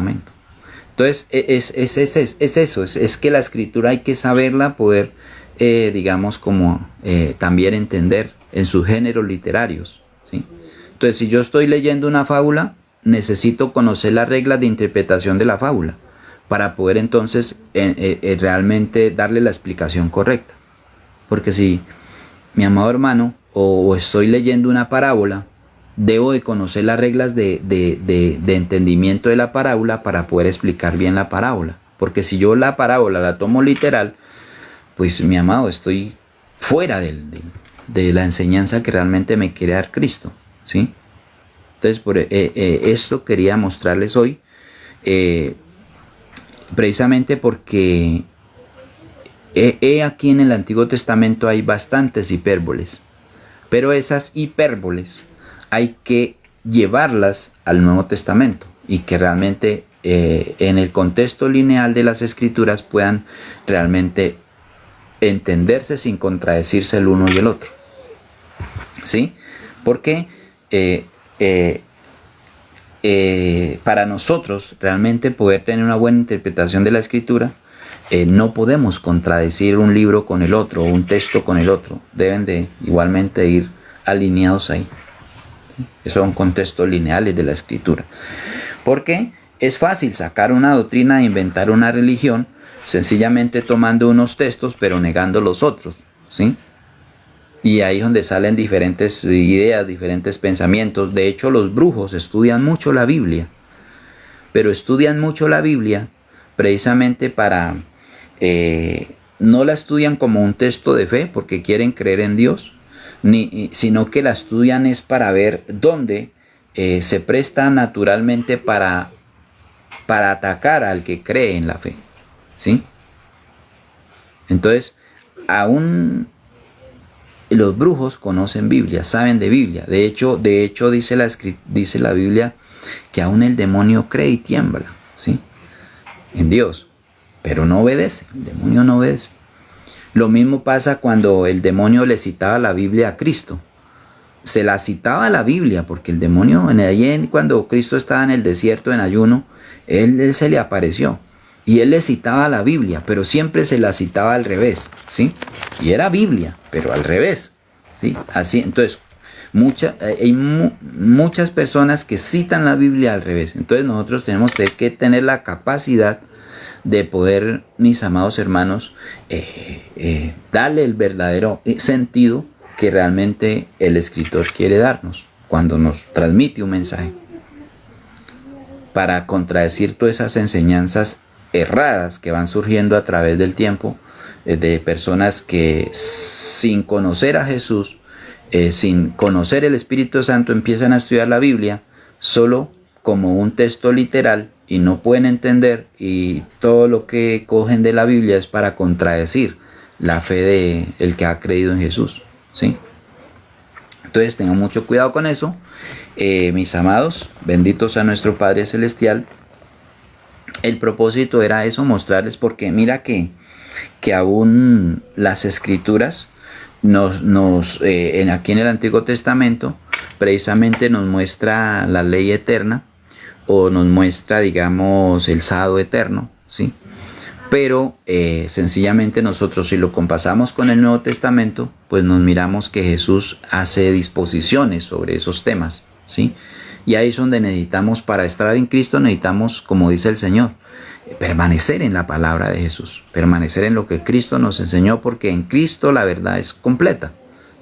Entonces es eso, es que la escritura hay que saberla, poder, digamos, como también entender en sus géneros literarios, ¿sí? Entonces, si yo estoy leyendo una fábula, necesito conocer las reglas de interpretación de la fábula para poder entonces realmente darle la explicación correcta. Porque si, mi amado hermano, o estoy leyendo una parábola, debo de conocer las reglas de entendimiento de la parábola para poder explicar bien la parábola. Porque si yo la parábola la tomo literal, pues mi amado, estoy fuera de la enseñanza que realmente me quiere dar Cristo, ¿sí? Entonces, esto quería mostrarles hoy, precisamente porque aquí en el Antiguo Testamento hay bastantes hipérboles, pero esas hipérboles hay que llevarlas al Nuevo Testamento y que realmente en el contexto lineal de las Escrituras puedan realmente entenderse sin contradecirse el uno y el otro, ¿sí? Porque para nosotros realmente poder tener una buena interpretación de la Escritura, no podemos contradecir un libro con el otro o un texto con el otro. Deben de igualmente ir alineados ahí. Esos son contextos lineales de la Escritura. Porque es fácil sacar una doctrina e inventar una religión sencillamente tomando unos textos pero negando los otros, ¿sí? Y ahí es donde salen diferentes ideas, diferentes pensamientos. De hecho, los brujos estudian mucho la Biblia, pero estudian mucho la Biblia precisamente para... no la estudian como un texto de fe porque quieren creer en Dios, sino que la estudian es para ver dónde se presta naturalmente para atacar al que cree en la fe, ¿sí? Entonces, aún los brujos conocen Biblia, saben de Biblia. De hecho dice la Biblia que aún el demonio cree y tiembla, ¿sí? En Dios, pero no obedece, el demonio no obedece. Lo mismo pasa cuando el demonio le citaba la Biblia a Cristo. Se la citaba la Biblia porque el demonio, cuando Cristo estaba en el desierto en ayuno, él se le apareció y él le citaba la Biblia, pero siempre se la citaba al revés, ¿sí? Y era Biblia, pero al revés, ¿sí? Así, entonces, hay muchas personas que citan la Biblia al revés. Entonces nosotros tenemos que tener la capacidad de poder, mis amados hermanos, darle el verdadero sentido que realmente el escritor quiere darnos cuando nos transmite un mensaje, para contradecir todas esas enseñanzas erradas que van surgiendo a través del tiempo, de personas que sin conocer a Jesús, sin conocer el Espíritu Santo, empiezan a estudiar la Biblia solo como un texto literal y no pueden entender, y todo lo que cogen de la Biblia es para contradecir la fe de el que ha creído en Jesús, ¿sí? Entonces tengan mucho cuidado con eso, mis amados, benditos a nuestro Padre Celestial. El propósito era eso, mostrarles, porque mira que aún las Escrituras aquí en el Antiguo Testamento precisamente nos muestra la ley eterna, o nos muestra, digamos, el sábado eterno, ¿sí? Pero sencillamente nosotros, si lo compasamos con el Nuevo Testamento, pues nos miramos que Jesús hace disposiciones sobre esos temas, ¿sí? Y ahí es donde necesitamos, para estar en Cristo, necesitamos, como dice el Señor, permanecer en la palabra de Jesús, permanecer en lo que Cristo nos enseñó, porque en Cristo la verdad es completa.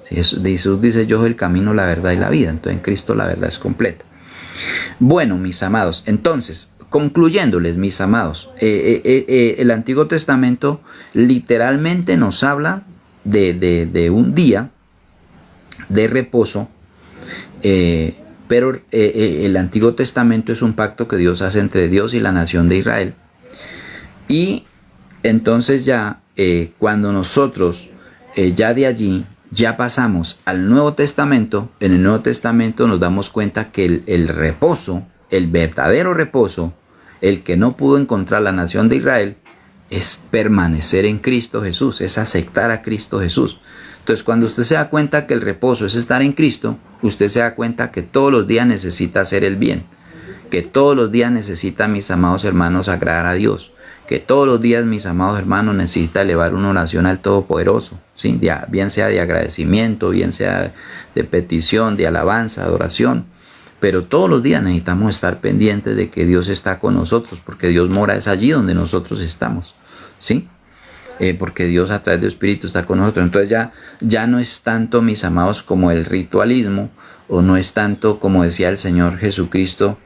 ¿Sí? Jesús dice: yo soy el camino, la verdad y la vida. Entonces en Cristo la verdad es completa. Bueno, mis amados, entonces, concluyéndoles, mis amados, el Antiguo Testamento literalmente nos habla de un día de reposo, pero el Antiguo Testamento es un pacto que Dios hace entre Dios y la nación de Israel. Y entonces ya cuando nosotros ya de allí ya pasamos al Nuevo Testamento, en el Nuevo Testamento nos damos cuenta que el reposo, el verdadero reposo, el que no pudo encontrar la nación de Israel, es permanecer en Cristo Jesús, es aceptar a Cristo Jesús. Entonces, cuando usted se da cuenta que el reposo es estar en Cristo, usted se da cuenta que todos los días necesita hacer el bien. que todos los días necesitan, mis amados hermanos, agradar a Dios, que todos los días, mis amados hermanos, necesita elevar una oración al Todopoderoso, ¿sí? Bien sea de agradecimiento, bien sea de petición, de alabanza, de oración, pero todos los días necesitamos estar pendientes de que Dios está con nosotros, porque Dios mora es allí donde nosotros estamos, ¿sí? Porque Dios a través del Espíritu está con nosotros. Entonces ya no es tanto, mis amados, como el ritualismo, o no es tanto como decía el Señor Jesucristo,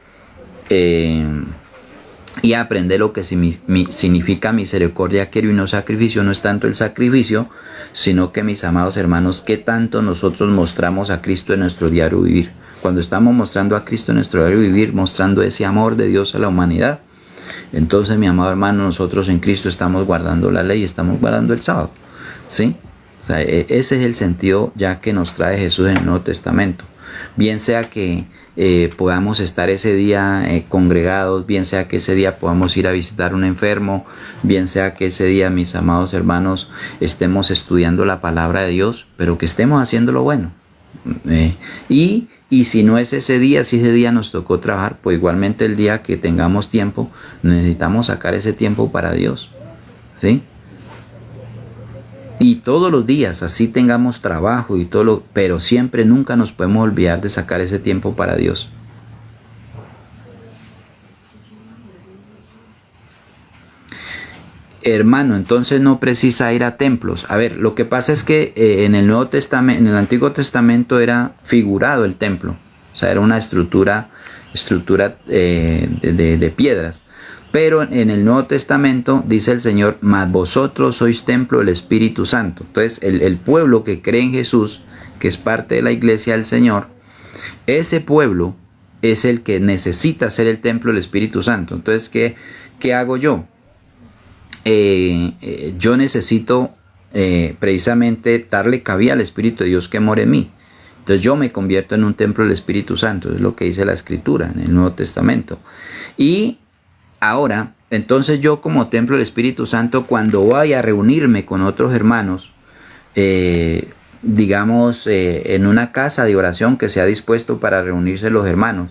y aprender lo que significa misericordia quiero y no sacrificio. No es tanto el sacrificio, sino que, mis amados hermanos, qué tanto nosotros mostramos a Cristo en nuestro diario vivir. Cuando estamos mostrando a Cristo en nuestro diario vivir, mostrando ese amor de Dios a la humanidad, entonces, mi amado hermano, nosotros en Cristo estamos guardando la ley, estamos guardando el sábado, ¿sí? O sea, ese es el sentido ya que nos trae Jesús en el Nuevo Testamento. Bien sea que podamos estar ese día congregados, bien sea que ese día podamos ir a visitar a un enfermo, bien sea que ese día, mis amados hermanos, estemos estudiando la palabra de Dios, pero que estemos haciendo lo bueno. Y si no es ese día, si ese día nos tocó trabajar, pues igualmente el día que tengamos tiempo, necesitamos sacar ese tiempo para Dios, ¿sí? Y todos los días, así tengamos trabajo y todo pero siempre, nunca nos podemos olvidar de sacar ese tiempo para Dios. Hermano, entonces no precisa ir a templos. A ver, lo que pasa es que en el Nuevo Testamento, en el Antiguo Testamento era figurado el templo. O sea, era una estructura de piedras. Pero en el Nuevo Testamento dice el Señor, mas vosotros sois templo del Espíritu Santo. Entonces el pueblo que cree en Jesús, que es parte de la iglesia del Señor, ese pueblo es el que necesita ser el templo del Espíritu Santo. Entonces, ¿qué hago yo? Yo necesito precisamente darle cabida al Espíritu de Dios que mora en mí. Entonces yo me convierto en un templo del Espíritu Santo, es lo que dice la Escritura en el Nuevo Testamento. Y ahora, entonces yo como templo del Espíritu Santo, cuando vaya a reunirme con otros hermanos, digamos en una casa de oración que sea dispuesto para reunirse los hermanos,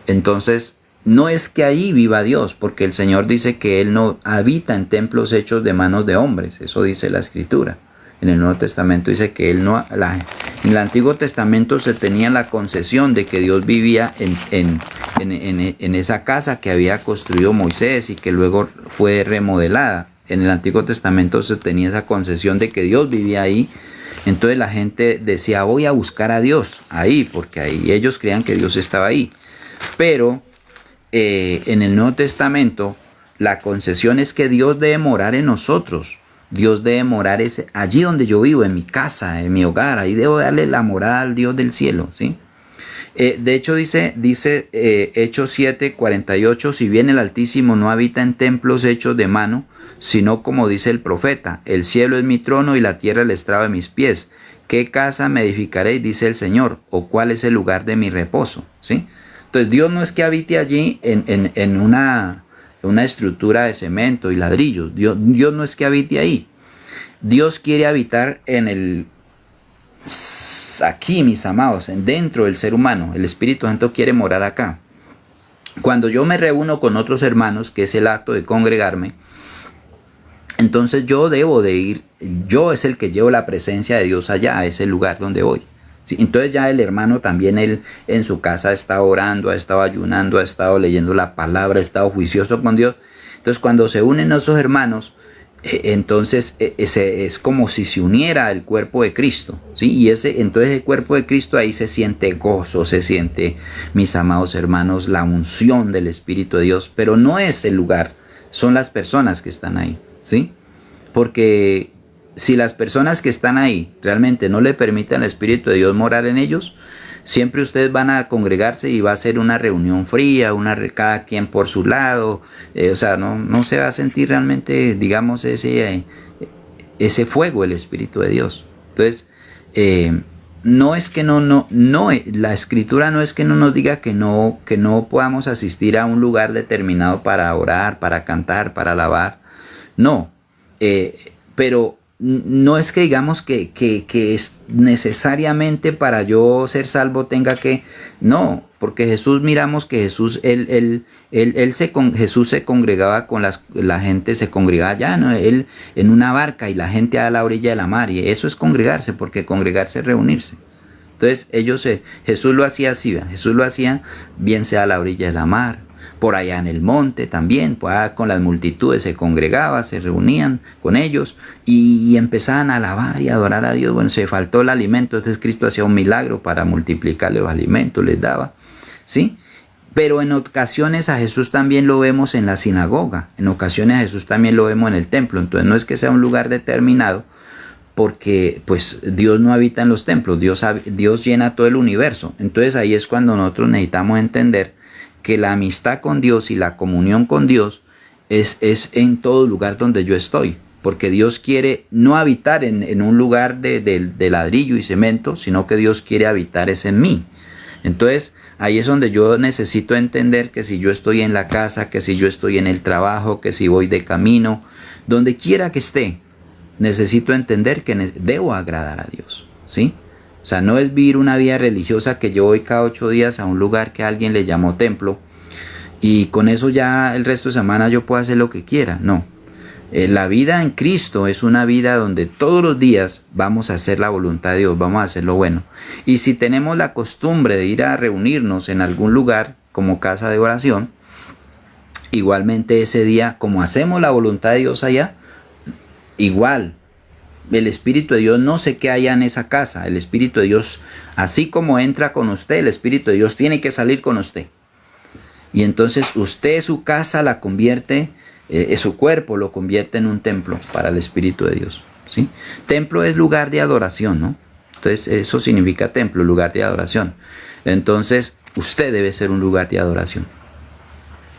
entonces no es que ahí viva Dios, porque el Señor dice que Él no habita en templos hechos de manos de hombres. Eso dice la Escritura. En el Nuevo Testamento dice que Él no... En el Antiguo Testamento se tenía la concesión de que Dios vivía en esa casa que había construido Moisés y que luego fue remodelada. En el Antiguo Testamento se tenía esa concesión de que Dios vivía ahí. Entonces la gente decía, voy a buscar a Dios ahí, porque ahí ellos creían que Dios estaba ahí. Pero en el Nuevo Testamento la concesión es que Dios debe morar en nosotros. Dios debe morar allí donde yo vivo, en mi casa, en mi hogar. Ahí debo darle la morada al Dios del cielo, ¿sí? De hecho dice Hechos 7:48, si bien el Altísimo no habita en templos hechos de mano, sino como dice el profeta, el cielo es mi trono y la tierra el estrado de mis pies. ¿Qué casa me edificaréis? Dice el Señor, o cuál es el lugar de mi reposo, ¿sí? Entonces Dios no es que habite allí en una estructura de cemento y ladrillos. Dios no es que habite ahí. Dios quiere habitar aquí, mis amados, dentro del ser humano. El Espíritu Santo quiere morar acá. Cuando yo me reúno con otros hermanos, que es el acto de congregarme, entonces yo debo de ir. Yo es el que llevo la presencia de Dios allá, a ese lugar donde voy. Sí, entonces ya el hermano también, él en su casa ha estado orando, ha estado ayunando, ha estado leyendo la palabra, ha estado juicioso con Dios. Entonces cuando se unen esos hermanos, entonces es como si se uniera el cuerpo de Cristo, ¿sí? Y entonces el cuerpo de Cristo, ahí se siente gozo, se siente, mis amados hermanos, la unción del Espíritu de Dios. Pero no es el lugar, son las personas que están ahí, ¿sí? Porque si las personas que están ahí realmente no le permiten al Espíritu de Dios morar en ellos, siempre ustedes van a congregarse y va a ser una reunión fría, cada quien por su lado, o sea, no se va a sentir realmente, digamos, ese fuego del Espíritu de Dios. Entonces, no es que la Escritura no es que no nos diga que no podamos asistir a un lugar determinado para orar, para cantar, para alabar, no, pero no es que digamos que es necesariamente para yo ser salvo tenga que, no, porque Jesús, miramos que Jesús, Jesús se congregaba con la gente, se congregaba allá, ¿no? Él en una barca y la gente a la orilla de la mar, y eso es congregarse, porque congregarse es reunirse. Entonces Jesús lo hacía así, ¿verdad? Jesús lo hacía bien sea a la orilla de la mar, por allá en el monte también, pues con las multitudes se congregaba, se reunían con ellos y empezaban a alabar y adorar a Dios. Bueno, se faltó el alimento, entonces Cristo hacía un milagro para multiplicarle los alimentos, les daba, ¿sí? Pero en ocasiones a Jesús también lo vemos en la sinagoga, en ocasiones a Jesús también lo vemos en el templo. Entonces no es que sea un lugar determinado, porque pues Dios no habita en los templos, Dios llena todo el universo. Entonces ahí es cuando nosotros necesitamos entender que la amistad con Dios y la comunión con Dios es en todo lugar donde yo estoy, porque Dios quiere no habitar en un lugar de ladrillo y cemento, sino que Dios quiere habitar es en mí. Entonces ahí es donde yo necesito entender que si yo estoy en la casa, que si yo estoy en el trabajo, que si voy de camino, donde quiera que esté, necesito entender que debo agradar a Dios, ¿sí? O sea, no es vivir una vida religiosa que yo voy cada 8 días a un lugar que alguien le llamó templo y con eso ya el resto de semana yo puedo hacer lo que quiera. No. La vida en Cristo es una vida donde todos los días vamos a hacer la voluntad de Dios, vamos a hacer lo bueno. Y si tenemos la costumbre de ir a reunirnos en algún lugar como casa de oración, igualmente ese día, como hacemos la voluntad de Dios allá, igual el Espíritu de Dios no se queda allá en esa casa. El Espíritu de Dios, así como entra con usted, el Espíritu de Dios tiene que salir con usted. Y entonces usted su casa la convierte, su cuerpo lo convierte en un templo para el Espíritu de Dios, ¿sí? Templo es lugar de adoración, ¿no? Entonces eso significa templo, lugar de adoración. Entonces usted debe ser un lugar de adoración.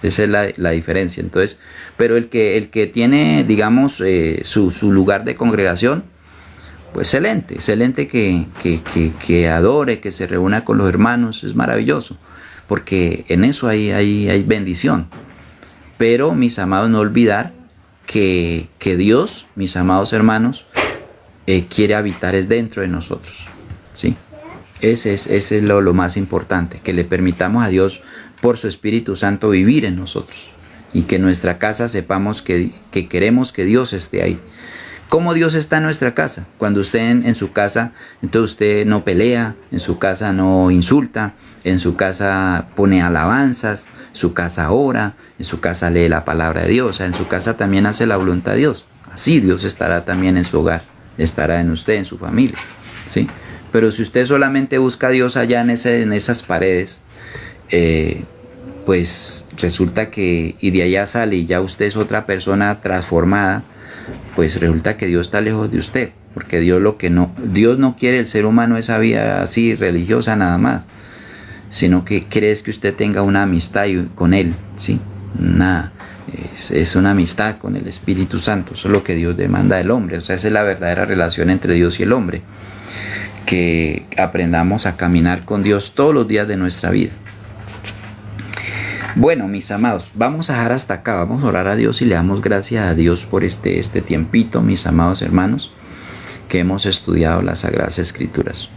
Esa es la diferencia. Entonces, pero el que tiene, digamos, su lugar de congregación, pues excelente que adore, que se reúna con los hermanos, es maravilloso, porque en eso hay bendición. Pero, mis amados, no olvidar que Dios, mis amados hermanos, quiere habitar es dentro de nosotros, ¿sí? Ese es lo más importante, que le permitamos a Dios por su Espíritu Santo vivir en nosotros y que en nuestra casa sepamos que queremos que Dios esté ahí. ¿Cómo Dios está en nuestra casa? Cuando usted en su casa, entonces usted no pelea, en su casa no insulta, en su casa pone alabanzas, su casa ora, en su casa lee la palabra de Dios, o sea, en su casa también hace la voluntad de Dios. Así Dios estará también en su hogar, estará en usted, en su familia, ¿sí? Pero si usted solamente busca a Dios allá en esas paredes, pues resulta que, y de allá sale y ya usted es otra persona transformada, pues resulta que Dios está lejos de usted, porque Dios no quiere el ser humano esa vida así religiosa nada más, sino que quiere que usted tenga una amistad con Él, ¿sí? Es una amistad con el Espíritu Santo, eso es lo que Dios demanda del hombre, o sea, esa es la verdadera relación entre Dios y el hombre, que aprendamos a caminar con Dios todos los días de nuestra vida. Bueno, mis amados, vamos a dejar hasta acá, vamos a orar a Dios y le damos gracias a Dios por este tiempito, mis amados hermanos, que hemos estudiado las Sagradas Escrituras.